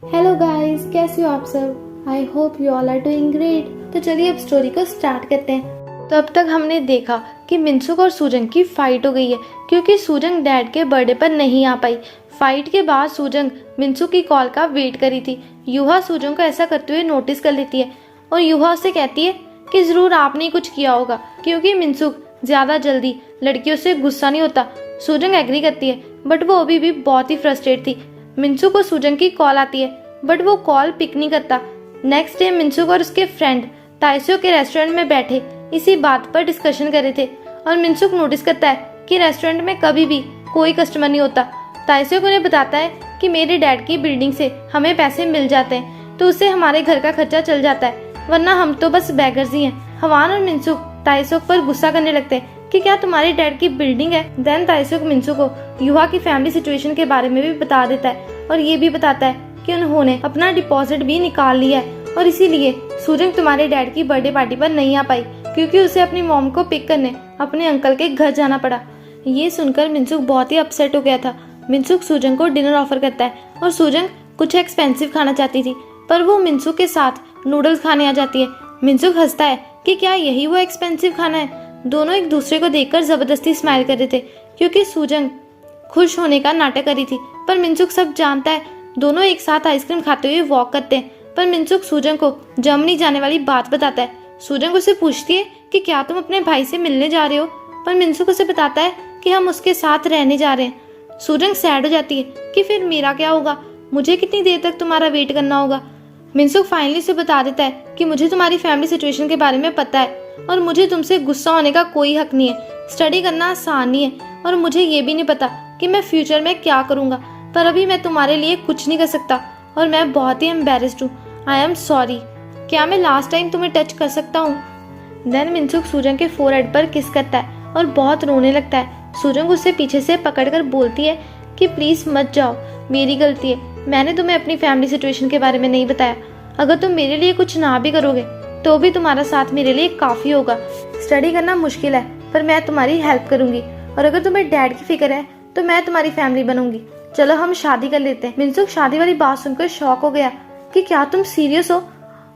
Hello guys, कैसे हो आप सब। I hope you all are doing great. तो चलिए अब स्टोरी को स्टार्ट करते हैं। तो अब तक हमने देखा कि मिनसुक और सूजंग की फाइट हो गई है क्योंकि सूजंग डैड के बर्थडे पर नहीं आ पाई। फाइट के बाद सूजंग मिनसुक की कॉल का वेट करी थी। युहा सूजंग को ऐसा करते हुए नोटिस कर लेती है और युहा उससे कहती है कि जरूर आपने कुछ किया होगा क्योंकि मिनसुक ज्यादा जल्दी लड़कियों से गुस्सा नहीं होता। सूजंग एग्री करती है बट वो अभी भी बहुत ही फ्रस्ट्रेट थी। मिनसुक को सूजंग की कॉल आती है बट वो कॉल पिक नहीं करता। नेक्स्ट डे मिनसुक और उसके फ्रेंड ताइसो के रेस्टोरेंट में बैठे इसी बात पर डिस्कशन कर रहे थे और मिनसुक नोटिस करता है कि रेस्टोरेंट में कभी भी कोई कस्टमर नहीं होता। ताइसो उन्हें बताता है कि मेरे डैड की बिल्डिंग से हमें पैसे मिल जाते हैं तो उससे हमारे घर का खर्चा चल जाता है, वरना हम तो बस बैगर्स ही हैं। हवान और मिनसुक ताइसो पर गुस्सा करने लगते हैं कि क्या तुम्हारे डैड की बिल्डिंग है। देन ताइसो मिनसुक को युहा की फैमिली सिचुएशन के बारे में भी बता देता है और ये भी बताता है कि उन्होंने अपना डिपॉजिट भी निकाल लिया है और इसीलिए सूजंग तुम्हारे डैड की बर्थडे पार्टी पर नहीं आ पाई क्योंकि उसे अपनी मॉम को पिक करने अपने अंकल के घर जाना पड़ा। ये सुनकर मिनसुक बहुत ही अपसेट हो गया था। मिनसुक सूजंग को डिनर ऑफर करता है और सूजंग कुछ एक्सपेंसिव खाना चाहती थी पर वो मिनसुक के साथ नूडल्स खाने आ जाती है। मिनसुक हंसता है कि क्या यही वो एक्सपेंसिव खाना है। दोनों एक दूसरे को देखकर जबरदस्ती स्माइल कर रहे थे क्योंकि सूजंग खुश होने का नाटक कर रही थी पर मिनसुक सब जानता है। दोनों एक साथ आइसक्रीम खाते हुए वॉक करते हैं पर मिनसुक सूजंग को जर्मनी जाने वाली बात बताता है। सूजंग उसे पूछती है कि क्या तुम अपने भाई से मिलने जा रहे हो, पर मिनसुक उसे बताता है कि हम उसके साथ रहने जा रहे हैं। सूजंग सैड हो जाती है कि फिर मेरा क्या होगा, मुझे कितनी देर तक तुम्हारा वेट करना होगा। मिनसुक फाइनली उसे बता देता है कि मुझे तुम्हारी फैमिली सिचुएशन के बारे में पता है और मुझे तुमसे गुस्सा होने का कोई हक नहीं है। स्टडी करना आसान नहीं है और मुझे ये भी नहीं पता कि मैं फ्यूचर में क्या करूँगा, पर अभी मैं तुम्हारे लिए कुछ नहीं कर सकता और मैं बहुत ही एम्बेरस्ड हूँ। आई एम सॉरी, क्या मैं लास्ट टाइम तुम्हें टच कर सकता हूँ। देन मिनसुक सूजंग के फोरहेड पर किस करता है और बहुत रोने लगता है। सूजंग उसे पीछे से पकड़कर बोलती है कि प्लीज मत जाओ, मेरी गलती है, मैंने तुम्हें अपनी फैमिली सिचुएशन के बारे में नहीं बताया। अगर तुम मेरे लिए कुछ ना भी करोगे तो भी तुम्हारा साथ मेरे लिए काफी होगा। स्टडी करना मुश्किल है पर मैं तुम्हारी हेल्प करूंगी और अगर तुम्हें डैड की फिक्र है तो मैं तुम्हारी फैमिली बनूंगी। चलो हम शादी कर लेते हैं। मिनसुक शादी वाली बात सुनकर शॉक हो गया कि क्या तुम सीरियस हो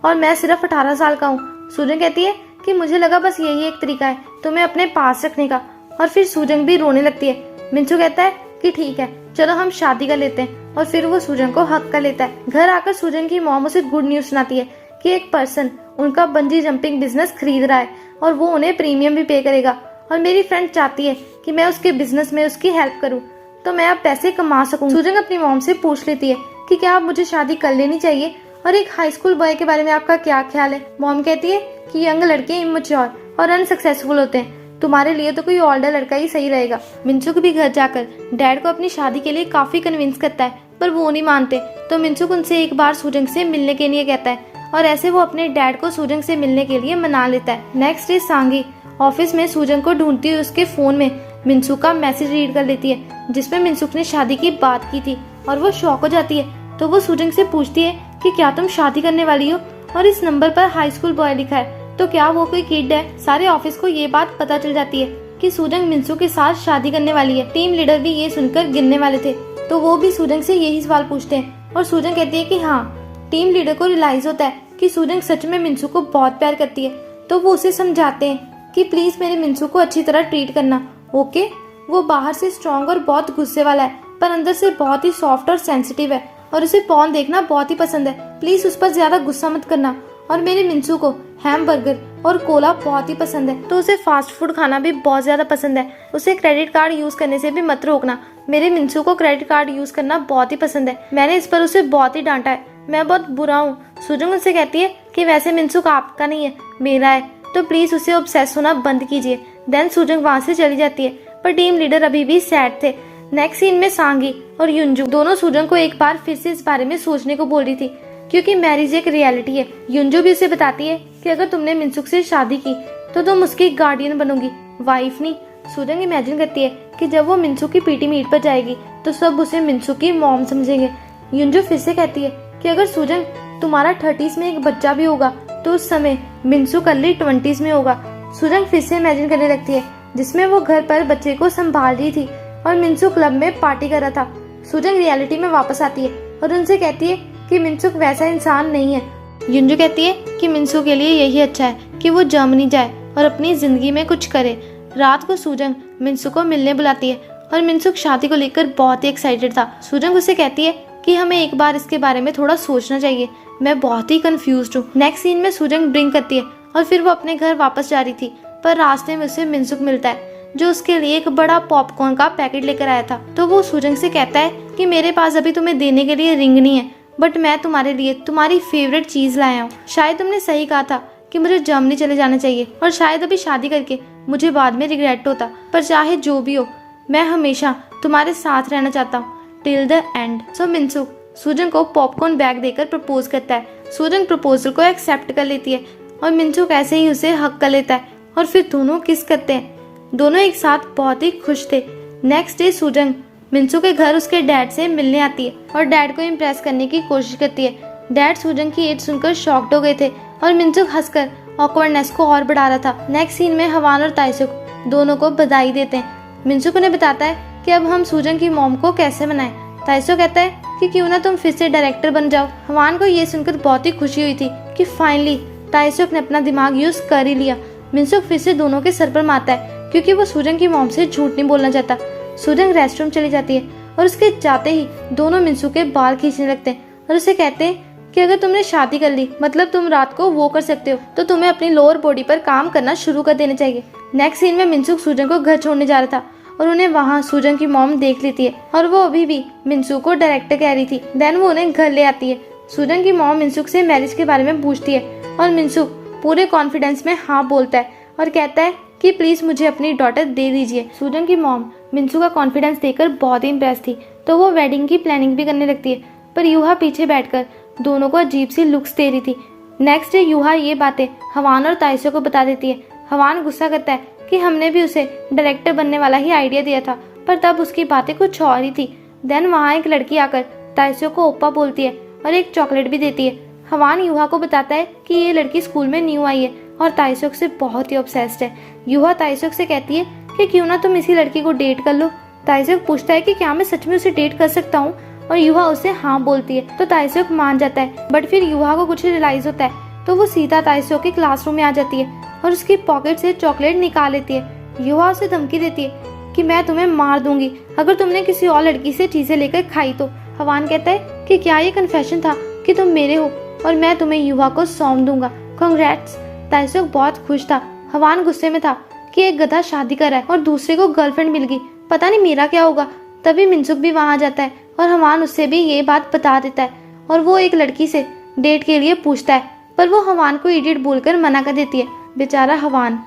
और मैं सिर्फ 18 साल का हूँ। सूजंग कहती है कि मुझे लगा बस यही एक तरीका है तुम्हें अपने पास रखने का, और फिर सूजंग भी रोने लगती है। मिनसुक कहता है कि ठीक है चलो हम शादी कर लेते हैं और फिर वो सूजंग को हक कर लेता है। घर आकर सूजंग की मॉम उसे गुड न्यूज सुनाती है कि एक पर्सन उनका बंजी जंपिंग बिजनेस खरीद रहा है और वो उन्हें प्रीमियम भी पे करेगा और मेरी फ्रेंड चाहती है कि मैं उसके बिजनेस में उसकी हेल्प करूँ तो मैं अब पैसे कमा सकूं। सूजंग अपनी मॉम से पूछ लेती है कि क्या अब मुझे शादी कर लेनी चाहिए और एक हाई स्कूल बॉय के बारे में आपका क्या ख्याल है। मॉम कहती है कि यंग लड़के इमैच्योर और अनसक्सेसफुल होते हैं, तुम्हारे लिए तो कोई ओल्डर लड़का ही सही रहेगा। मिनसुक भी घर जाकर डैड को अपनी शादी के लिए काफी कन्विंस करता है पर वो नहीं मानते तो मिनसुक उनसे एक बार सूजंग से मिलने के लिए कहता है और ऐसे वो अपने डैड को सूजंग से मिलने के लिए मना लेता है। नेक्स्ट डे सांगी ऑफिस में सूजंग को ढूंढती हुई उसके फोन में मिनसुक का मैसेज रीड कर लेती है जिसमें मिनसुक ने शादी की बात की थी और वो शॉक हो जाती है। तो वो सूजंग से पूछती है कि क्या तुम शादी करने वाली हो और इस नंबर पर हाई स्कूल बॉय लिखा है, तो क्या वो कोई किड है। सारे ऑफिस को ये बात पता चल जाती है कि सूजंग मिनसुक के साथ शादी करने वाली है। टीम लीडर भी ये सुनकर गिरने वाले थे तो वो भी सूजंग से यही सवाल पूछते हैं और सूजंग कहती है कि हाँ। टीम लीडर को रियलाइज होता है कि सूजंग सच में मिनसुक को बहुत प्यार करती है तो वो उसे समझाते हैं कि प्लीज मेरे मिनसुक को अच्छी तरह ट्रीट करना। ओके, वो बाहर से स्ट्रॉन्ग और बहुत गुस्से वाला है पर अंदर से बहुत ही सॉफ्ट और सेंसिटिव है और उसे पॉर्न देखना बहुत ही पसंद है। प्लीज उस पर ज्यादा गुस्सा मत करना। और मेरे मिनसू को हैमबर्गर और कोला बहुत ही पसंद है तो उसे फास्ट फूड खाना भी बहुत ज्यादा पसंद है। उसे क्रेडिट कार्ड यूज करने से भी मत रोकना। मेरे मिनसू को क्रेडिट कार्ड यूज करना बहुत ही पसंद है। मैंने इस पर उसे बहुत ही डांटा है, मैं बहुत बुरा हूँ। सूजंग उनसे कहती है कि वैसे मिनसुक आपका नहीं है, मेरा है, तो प्लीज उसे ऑब्सेस होना बंद कीजिए। देन सूजंग वहाँ से चली जाती है पर टीम लीडर अभी भी सैड थे। नेक्स्ट सीन में सांगी और युंजू दोनों सूजंग को एक बार फिर से इस बारे में सोचने को बोल रही थी क्योंकि मैरिज एक रियलिटी है। युंजू भी उसे बताती है कि अगर तुमने मिनसुक से शादी की तो तुम उसकी गार्डियन बनोगी, वाइफ नहीं। सूजंग इमेजिन करती है कि जब वो मिनसुक की पीटी मीट पर जाएगी तो सब उसे मिनसुक की मॉम समझेंगे। युंजू फिर से कहती है कि अगर सूजंग तुम्हारा 30s में एक बच्चा भी होगा तो उस समय मिनसुक अर्ली 20s में होगा। सूजंग फिर से इमेजिन करने लगती है जिसमें वो घर पर बच्चे को संभाल रही थी और मिनसुक क्लब में पार्टी कर रहा था। सूजंग रियलिटी में वापस आती है और उनसे कहती है कि मिनसुक वैसा इंसान नहीं है। युंजू कहती है कि मिनसू के लिए यही अच्छा है कि वो जर्मनी जाए और अपनी जिंदगी में कुछ करे। रात को सूजंग मिनसू को मिलने बुलाती है और मिनसुक शादी को लेकर बहुत ही एक्साइटेड था। सूजंग उसे कहती है कि हमें एक बार इसके बारे में थोड़ा सोचना चाहिए, मैं बहुत ही कंफ्यूज्ड हूँ। नेक्स्ट सीन में सूजंग ड्रिंक करती है और फिर वो अपने घर वापस जा रही थी, पर रास्ते में उसे मिनसुक मिलता है जो उसके लिए एक बड़ा पॉपकॉर्न का पैकेट लेकर आया था। तो वो सूजंग से कहता है कि मेरे पास अभी तुम्हें देने के लिए रिंग नहीं है, बट मैं तुम्हारे लिए तुम्हारी फेवरेट चीज लाया हूँ। शायद तुमने सही कहा था कि मुझे जर्मनी चले जाना चाहिए और शायद अभी शादी करके मुझे बाद में रिग्रेट होता, पर चाहे जो भी हो मैं हमेशा तुम्हारे साथ रहना चाहता हूँ टिल द एंड। सो मिनसुक सूजंग को पॉपकॉर्न बैग देकर प्रपोज करता है। सूजंग प्रपोजल को एक्सेप्ट कर लेती है और मिनसुक ऐसे ही उसे हक कर लेता है और फिर दोनों किस करते हैं। दोनों एक साथ बहुत ही खुश थे। नेक्स्ट डे सूजंग मिनसू के घर उसके डैड से मिलने आती है और डैड को इम्प्रेस करने की कोशिश करती है। डैड सूजंग की एज सुनकर शॉक्ड हो गए थे और मिनसुक हंसकर ऑकवर्डनेस को और बढ़ा रहा था। नेक्स्ट सीन में हवान और ताइसुक दोनों को बधाई देते हैं। मिनसुक उन्हें बताता है कि अब हम सूजंग की मॉम को कैसे मनाएं। ताइसुक कहता है कि क्यों ना तुम फिर से डायरेक्टर बन जाओ। हवान को ये सुनकर बहुत ही खुशी हुई थी कि फाइनली ताइसुक ने अपना दिमाग यूज कर ही लिया। मिनसुक फिर से दोनों के सर पर मारता है क्योंकि वो सूजंग की मॉम से झूठ नहीं बोलना चाहता। सूजंग रेस्टरूम चली जाती है और उसके जाते ही दोनों मिनसू के बाल खींचने लगते हैं और उसे कहते हैं कि अगर तुमने शादी कर ली मतलब तुम रात को वो कर सकते हो, तो तुम्हें अपनी लोअर बॉडी पर काम करना शुरू कर देना चाहिए। नेक्स्ट सीन में मिनसुक सूजंग को घर छोड़ने जा रहा था और उन्हें वहाँ सूजंग की मॉम देख लेती है और वो अभी भी मिनसू को डायरेक्टर कह रही थी। देन वो उन्हें घर ले आती है। सूजंग की मॉम मिनसुक से मैरिज के बारे में पूछती है और मिनसुक पूरे कॉन्फिडेंस में हाँ बोलता है और कहता है कि प्लीज मुझे अपनी डॉटर दे दीजिए। सूजंग की मॉम मिनसू का कॉन्फिडेंस देखकर बहुत ही इम्प्रेस थी, तो वो वेडिंग की प्लानिंग भी करने लगती है, पर यूहा पीछे बैठकर दोनों को अजीब सी लुक्स दे रही थी। नेक्स्ट डे यूहा ये बातें हवान और ताइसो को बता देती है। हवान गुस्सा करता है कि हमने भी उसे डायरेक्टर बनने वाला ही आइडिया दिया था, पर तब उसकी बातें कुछ और ही थी। देन वहाँ एक लड़की आकर ताइसो को ओप्पा बोलती है और एक चॉकलेट भी देती है। हवान यूहा को बताता है कि ये लड़की स्कूल में न्यू आई है और ताइसुक से बहुत ही ऑब्सेस्ड है। यूहा ताइसुक से कहती है कि क्यों ना तुम इसी लड़की को डेट कर लो। ताइसुक पूछता है कि क्या मैं सच में उसे डेट कर सकता हूँ और यूहा उसे हाँ बोलती है, तो ताइसुक मान जाता है। बट फिर यूहा को कुछ रियलाइज होता है, तो वो सीधा ताइसुक के क्लासरूम में आ जाती है और उसकी पॉकेट से चॉकलेट निकाल लेती है। यूहा उसे धमकी देती है कि मैं तुम्हें मार दूंगी अगर तुमने किसी और लड़की से चीजें लेकर खाई तो। हवान कहता है कि क्या ये कन्फेशन था कि तुम मेरे हो और मैं तुम्हें यूहा को सौंप दूंगा, कांग्रेट्स। ताइसुक बहुत खुश था। हवान गुस्से में था कि एक गधा शादी कर रहा है और दूसरे को गर्लफ्रेंड मिल गई, पता नहीं मेरा क्या होगा। तभी मिनसुक भी वहाँ आ जाता है और हवान उससे भी ये बात बता देता है और वो एक लड़की से डेट के लिए पूछता है, पर वो हवान को इडियट बोलकर मना कर देती है। बेचारा हवान,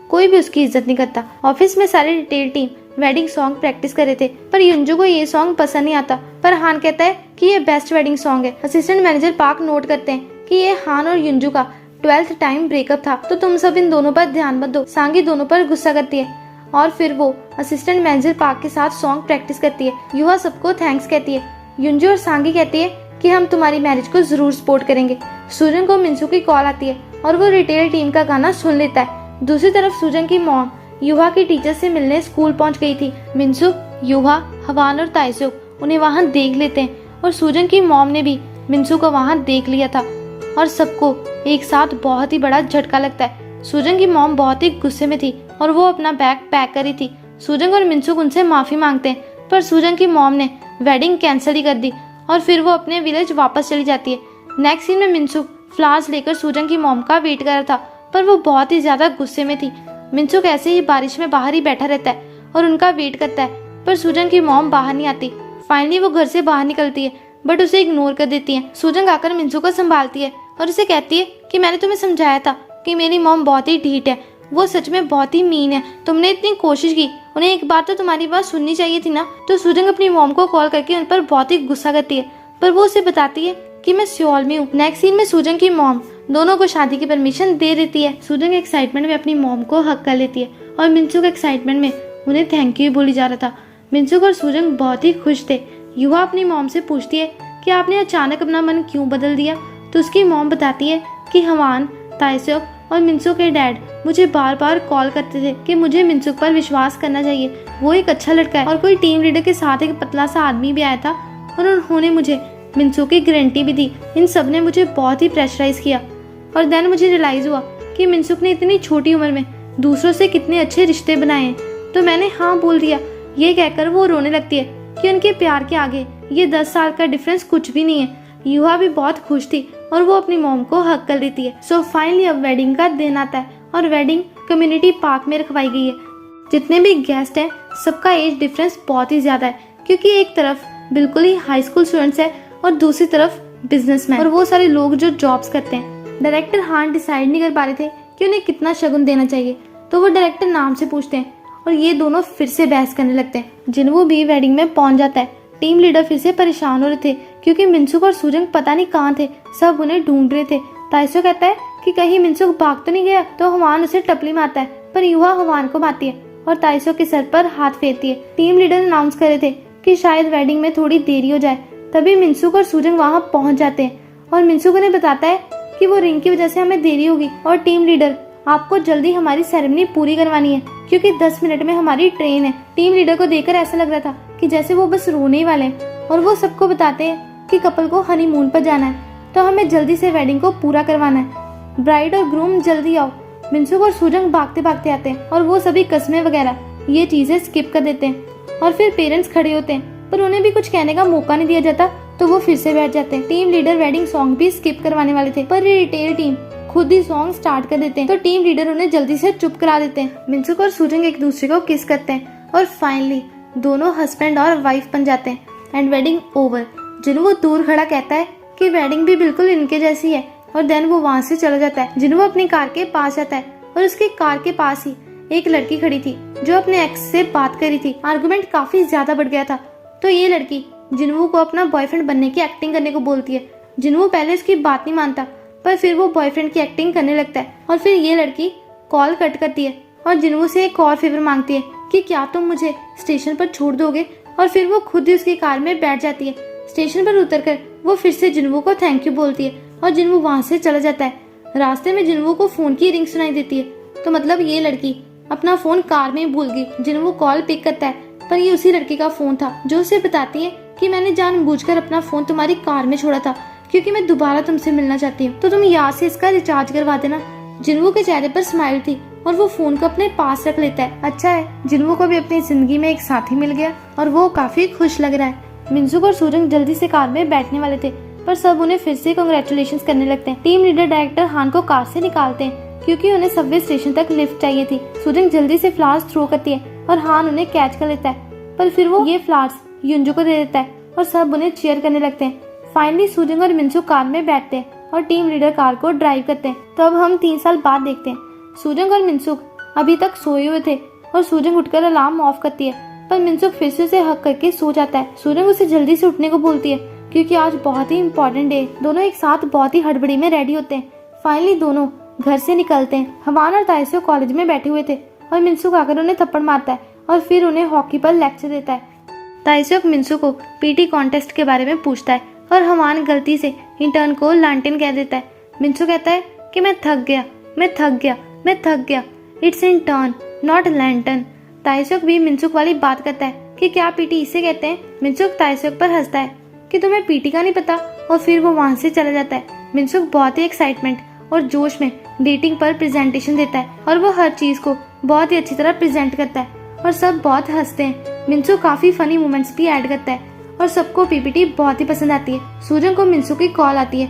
कोई भी उसकी इज्जत नहीं करता। ऑफिस में सारी detail team wedding song practice कर रहे थे, पर युंजू को ये सॉन्ग पसंद नहीं आता, पर हान कहता है कि ये बेस्ट वेडिंग सॉन्ग है। असिस्टेंट मैनेजर पार्क नोट करते हैं कि ये हान और युंजू का 12th टाइम ब्रेकअप था, तो तुम सब इन दोनों पर ध्यान मत दो। सांगी दोनों पर गुस्सा करती है और फिर वो असिस्टेंट मैनेजर पार्क के साथ सॉन्ग प्रैक्टिस करती है। युहा सबको थैंक्स कहती है। युंजू और सांगी कहती है कि हम तुम्हारी मैरिज को जरूर सपोर्ट करेंगे। सूजन को मिनसू की कॉल आती है और वो रिटेल टीम का गाना सुन लेता है। दूसरी तरफ सूजन की मॉम युहा की टीचर से मिलने स्कूल पहुंच गई थी। मिनसू, युहा, हवान और ताइसुक उन्हें वहां देख लेते हैं और सूजन की मॉम ने भी मिनसू को वहां देख लिया था और सबको एक साथ बहुत ही बड़ा झटका लगता है। सूजन की मॉम बहुत ही गुस्से में थी और वो अपना बैग पैक करी थी। सूजन और मिनसुक उनसे माफी मांगते हैं, पर सूजन की मॉम ने वेडिंग कैंसिल ही कर दी और फिर वो अपने विलेज वापस चली जाती है। नेक्स्ट सीन में मिनसुक फ्लावर्स लेकर सूजन की मॉम का वेट कर रहा था, पर वो बहुत ही ज्यादा गुस्से में थी। मिनसुक ऐसे ही बारिश में बाहर ही बैठा रहता है और उनका वेट करता है, पर सूजन की मॉम बाहर नहीं आती। फाइनली वो घर से बाहर निकलती है, बट उसे इग्नोर कर देती है। सूजन आकर मिनसुक को संभालती है और उसे कहती है कि मैंने तुम्हें समझाया था कि मेरी मॉम बहुत ही ढीठ है, वो सच में बहुत ही मीन है। तुमने इतनी कोशिश की, उन्हें एक बार तो तुम्हारी बात सुननी चाहिए थी ना। तो सूजन अपनी मॉम को कॉल करके उन पर बहुत ही गुस्सा करती है, पर वो उसे बताती है कि मैं सियोल में हूँ। नेक्स्ट सीन में सूजन की मॉम दोनों को शादी की परमिशन दे देती है। सूजन एक्साइटमेंट में अपनी मॉम को हक कर लेती है और मिनसुक एक्साइटमेंट में उन्हें थैंक यू बोली जा रहा था। मिनसुक और सूजन बहुत ही खुश थे। युहा अपनी मॉम से पूछती है कि आपने अचानक अपना मन क्यों बदल दिया, तो उसकी मॉम बताती है कि हवान, ताइसुक और मिनसुक के डैड मुझे बार बार कॉल करते थे कि मुझे मिनसुक पर विश्वास करना चाहिए, वो एक अच्छा लड़का है। और कोई टीम लीडर के साथ एक पतला सा आदमी भी आया था और उन्होंने मुझे मिनसू की गारंटी भी दी। इन सब ने मुझे बहुत ही प्रेशराइज किया और देन मुझे रियलाइज हुआ कि मिनसुक ने इतनी छोटी उम्र में दूसरों से कितने अच्छे रिश्ते बनाए हैं। तो मैंने हाँ बोल दिया। ये कहकर वो रोने लगती है कि उनके प्यार के आगे ये 10 साल का डिफरेंस कुछ भी नहीं है। युहा भी बहुत खुश थी और वो अपनी मॉम को हक कर देती है। सो फाइनली अब वेडिंग का दिन आता है और वेडिंग कम्युनिटी पार्क में रखवाई गई है। जितने भी गेस्ट हैं सबका एज डिफरेंस बहुत ही ज्यादा है, क्योंकि एक तरफ बिल्कुल ही हाई स्कूल स्टूडेंट्स है और दूसरी तरफ बिजनेसमैन और वो सारे लोग जो जॉब्स करते हैं। डायरेक्टर हान डिसाइड नहीं कर पा रहे थे कि उन्हें कितना शगुन देना चाहिए, तो वो डायरेक्टर नाम से पूछते हैं और ये दोनों फिर से बहस करने लगते हैं। जिनवो भी वेडिंग में पहुंच जाता है। टीम लीडर फिर से परेशान हो रहे थे क्योंकि मिनसुक और सूजंग पता नहीं कहाँ थे, सब उन्हें ढूंढ रहे थे। ताइसो कहता है कि कहीं मिनसुक भाग तो नहीं गया, तो हवान उसे टपली मारता है, पर युहा हवान को मारती है और ताइसो के सर पर हाथ फेरती है। टीम लीडर अनाउंस कर रहे थे कि शायद वेडिंग में थोड़ी देरी हो जाए, तभी मिनसुक और सूजंग वहाँ पहुँच जाते हैं और मिनसुक उन्हें बताता है कि वो रिंग की वजह से हमें देरी होगी और टीम लीडर आपको जल्दी हमारी सेरेमनी पूरी करवानी है क्योंकि 10 मिनट में हमारी ट्रेन है। टीम लीडर को देखकर ऐसा लग रहा था कि जैसे वो बस रोने ही वाले हैं और वो सबको बताते हैं कि कपल को हनीमून पर जाना है, तो हमें जल्दी से वेडिंग को पूरा करवाना है। ब्राइड और ग्रूम जल्दी आओ। मिनसुक और सूजंग भागते भागते आते हैं और वो सभी कस्में वगैरह ये चीजें स्किप कर देते हैं और फिर पेरेंट्स खड़े होते हैं, पर उन्हें भी कुछ कहने का मौका नहीं दिया जाता, तो वो फिर से बैठ जाते हैं। टीम लीडर वेडिंग सॉन्ग भी स्किप करवाने वाले थे, पर रिटेल टीम खुद ही सॉन्ग स्टार्ट कर देते हैं, तो टीम लीडर उन्हें जल्दी से चुप करा देते हैं। मिनसुक और सूजंग एक दूसरे को किस करते हैं और फाइनली दोनों हस्बैंड और वाइफ बन जाते हैं एंड वेडिंग ओवर। जिनवो दूर खड़ा कहता है कि वेडिंग भी बिल्कुल इनके जैसी है और देन वो वहाँ से चला जाता है। जिनवो अपनी कार के पास जाता है और उसकी कार के पास ही एक लड़की खड़ी थी जो अपने एक्स से बात करी थी। आर्गुमेंट काफी ज्यादा बढ़ गया था, तो ये लड़की जिनवो को अपना बॉयफ्रेंड बनने की एक्टिंग करने को बोलती है। जिनवो पहले उसकी बात नहीं मानता, पर फिर वो बॉयफ्रेंड की एक्टिंग करने लगता है और फिर ये लड़की कॉल कट करती है और जिनवो से एक और फेवर मांगती है कि क्या तुम मुझे स्टेशन पर छोड़ दोगे, और फिर वो खुद ही उसकी कार में बैठ जाती है। स्टेशन पर उतरकर वो फिर से जिनवो को थैंक यू बोलती है और जिनवो वहाँ से चला जाता है। रास्ते में जिनवो को फोन की रिंग सुनाई देती है, तो मतलब ये लड़की अपना फोन कार में ही भूल गई। जिनवो कॉल पिक करता है, पर ये उसी लड़की का फोन था जो उसे बताती है कि मैंने जानबूझकर अपना फोन तुम्हारी कार में छोड़ा था क्योंकि मैं दोबारा तुमसे मिलना चाहती हूँ, तो तुम यहाँ से इसका रिचार्ज करवा देना। जिनवो के चेहरे पर स्माइल थी और वो फोन को अपने पास रख लेता है। अच्छा है, जिनवो को भी अपनी जिंदगी में एक साथी मिल गया और वो काफी खुश लग रहा है। मिनसुक और सूजंग जल्दी से कार में बैठने वाले थे, पर सब उन्हें फिर से कांग्रेचुलेशंस करने लगते हैं। टीम लीडर डायरेक्टर हान को कार से निकालते हैं क्योंकि उन्हें सबवे स्टेशन तक लिफ्ट चाहिए थी। सूजंग जल्दी से फ्लावर्स थ्रो करती है और हान उन्हें कैच कर लेता है, पर फिर वो ये फ्लावर्स युंजो को दे देता है और सब उन्हें चीयर करने लगते हैं। फाइनली सूजंग और मिनसुक कार में बैठते हैं और टीम लीडर कार को ड्राइव करते हैं। तो अब हम 3 साल बाद देखते हैं। सूजंग और मिनसुक अभी तक सोए हुए थे और सूजंग उठकर अलार्म ऑफ करती है, पर मिनसुक फिर से उसे हक करके सो जाता है। सूजंग उसे जल्दी से उठने को बोलती है क्योंकि आज बहुत ही इम्पोर्टेंट डे। दोनों एक साथ बहुत ही हड़बड़ी में रेडी होते हैं। फाइनली दोनों घर से निकलते हैं। हवान और ताइसो कॉलेज में बैठे हुए थे और मिनसुक आकर उन्हें थप्पड़ मारता है और फिर उन्हें हॉकी पर लेक्चर देता है। ताइसो मिनसुक को पीटी कॉन्टेस्ट के बारे में पूछता है और हवान गलती से इंटर्न को लांटेन कह देता है। मिनसुक कहता है कि मैं थक गया, मैं थक गया, मैं थक गया। It's intern not lantern. Taesuk भी मिनसुक वाली बात करता है कि क्या पीटी इसे कहते हैं। मिनसुक ताइसुक पर हंसता है कि तुम्हें पीटी का नहीं पता, और फिर वो वहाँ से चला जाता है। मिनसुक बहुत ही एक्साइटमेंट और जोश में डेटिंग पर प्रेजेंटेशन देता है और वो हर चीज को बहुत ही अच्छी तरह प्रेजेंट करता है और सब बहुत हंसते हैं। मिनसुक काफी फनी मोमेंट्स भी ऐड करता है और सबको पीपीटी बहुत ही पसंद आती है। सूजंग को मिनसुक की कॉल आती है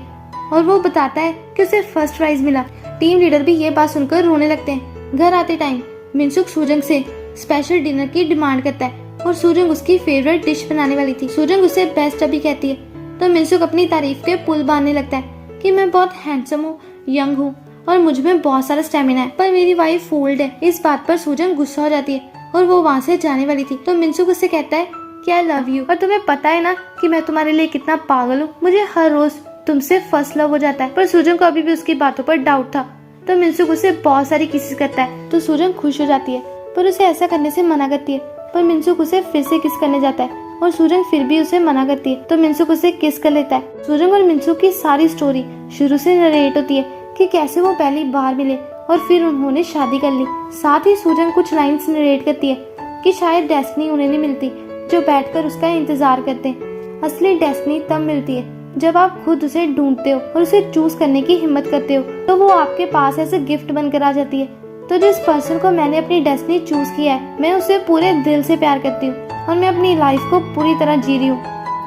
और वो बताता है कि उसे फर्स्ट प्राइज मिला। टीम लीडर भी ये बात सुनकर रोने लगते हैं। घर आते टाइम मिनसुक सूजंग से स्पेशल डिनर की डिमांड करता है और सूजंग उसकी फेवरेट डिश बनाने वाली थी। सूजंग उसे बेस्ट अभी कहती है, तो मिनसुक अपनी तारीफ के पुल बांधने लगता है कि मैं बहुत हैंडसम हूँ, यंग हूँ और मुझ में बहुत सारा स्टेमिना है, पर मेरी वाइफ ओल्ड है। इस बात पर सूजंग गुस्सा हो जाती है और वो वहाँ से जाने वाली थी, तो मिनसुक उससे कहता है कि आई लव यू, और तुम्हें पता है ना कि मैं तुम्हारे लिए कितना पागल हूँ, मुझे हर रोज तुमसे फर्स्ट लव हो जाता है। पर सूजंग को अभी भी उसकी बातों पर डाउट था, तो मिनसुक उसे बहुत सारी किसेस करता है, तो सूजंग खुश हो जाती है, पर उसे ऐसा करने से मना करती है। पर मिनसुक उसे फिर से किस करने जाता है और सूजंग फिर भी उसे मना करती है, तो मिनसुक उसे किस कर लेता है। सूजंग और मिनसुक की सारी स्टोरी शुरू से नरेट होती है कि कैसे वो पहली बार मिले और फिर उन्होंने शादी कर ली। साथ ही सूजंग कुछ लाइन्स नरेट करती है कि शायद डेस्टिनी उन्हें नहीं मिलती जो बैठकर उसका इंतजार करते हैं। असली डेस्टिनी तब मिलती है जब आप खुद उसे ढूंढते हो और उसे चूज करने की हिम्मत करते हो, तो वो आपके पास ऐसे गिफ्ट बनकर आ जाती है। तो जिस पर्सन को मैंने अपनी डेस्टिनी चूज किया है, मैं उसे पूरे दिल से प्यार करती हूँ और मैं अपनी लाइफ को पूरी तरह जी रही हूँ,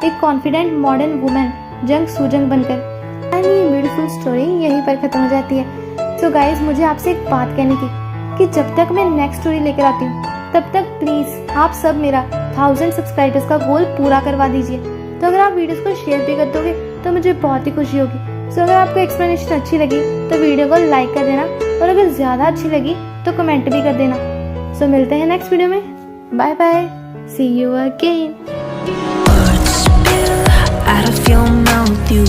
एक कॉन्फिडेंट मॉडर्न वुमेन जंग सूजंग बनकर। एंड ये ब्यूटीफुल स्टोरी यहीं पर खत्म हो जाती है। तो गाइज, मुझे आपसे एक बात कहनी थी कि जब तक मैं नेक्स्ट स्टोरी लेकर आती हूँ, तब तक प्लीज आप सब मेरा 1000 सब्सक्राइबर्स का गोल पूरा करवा दीजिए। तो अगर आप वीडियोस को शेयर भी कर दोगे तो मुझे बहुत ही खुशी होगी। सो अगर आपको एक्सप्लेनेशन अच्छी लगी तो वीडियो को लाइक कर देना, और अगर ज़्यादा अच्छी लगी तो कमेंट भी कर देना। सो मिलते हैं नेक्स्ट वीडियो में। Bye bye, see you again. Out of your mouth, you